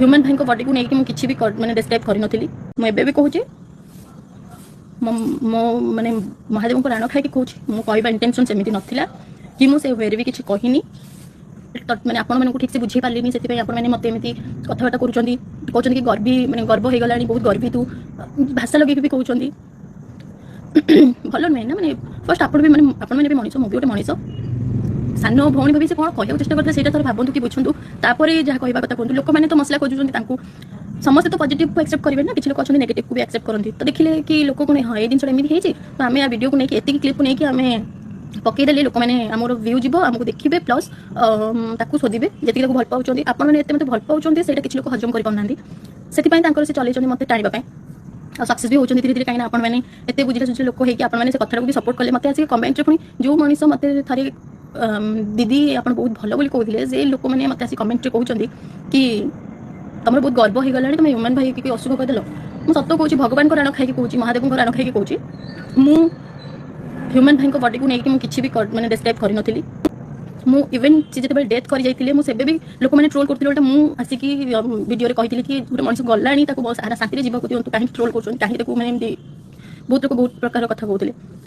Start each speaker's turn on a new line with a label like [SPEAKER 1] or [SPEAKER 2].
[SPEAKER 1] human भाई body को लेकिन किसी भी मैंने डिस्क्राइब कर नी मुझे भी कहूँ मो मैंने महादेव को राण खाई कहूँ मुझे इंटेंशन सेमती नाला कि मुझे वेरे भी किसी कहनी मैंने आपण ठीक से बुझे पारे से आपने मत एमती कथबार्ता कहते कि गर्वी मैंने गर्व हो गला बहुत गर्वी तू भाषा लगे भी कहते भल नुहे ना मैंने फर्स्ट आप भी मनीष मुझे गोटे मनीष सान भौणी भाई से कौन कहूँ चेस्ट करते से भावतु कि बुझुँ तापर जहाँ कहवा कथा कहूँ लोक मैंने तो मसला खोजुंट समस्त तो पॉजिटिव को एक्सेप्ट करेंगे ना, किसी लोग अच्छा नेगेटिव को भी एक्सेप्ट करती तो देखिले कि लोक को हाँ ये जिन एमती है तो आम भिडियो को लेकिन एति क्लिप को लेकिन आम पकईदे लोक मैंने आमर व्यू जीव आमको देखिए प्लस शोधे जी भल पाँच आपते मत भल पाँच से किसी लोग हजम करना से चलते मत टाइम और सक्सेस भी होती धीरे धीरे कहीं आपने एत बुझे सुझे लोक होगी आपने सपटा को भी सपोर्ट कले मत आसिक कमेंट पुणी जो मनीष मत थे दीदी आप बहुत भल बोली कहते से लोक मैंने मत आसिक कमेंट कहते कि तुम बहुत गर्व हो गला तुम ह्यूमन भाई कि अशुभ करदेल मुझे सत कहूँ भगवान को राण खाई कहूँ महादेव को राण खाई कहूँ मु ह्यूमन भाई बॉडी को लेकिन किसी भी मैंने डिस्क्राइब कर नी मु इवेन सी जो डेथ कर जाते मुझे भी लोक मैंने ट्रोल करते मुझे आसिकी वीडियो कही कि गोटे मनीष गलानी शांति जीवन दिखाँ ट्रोल कर मैंने बहुत लोग बहुत प्रकार कथा कहते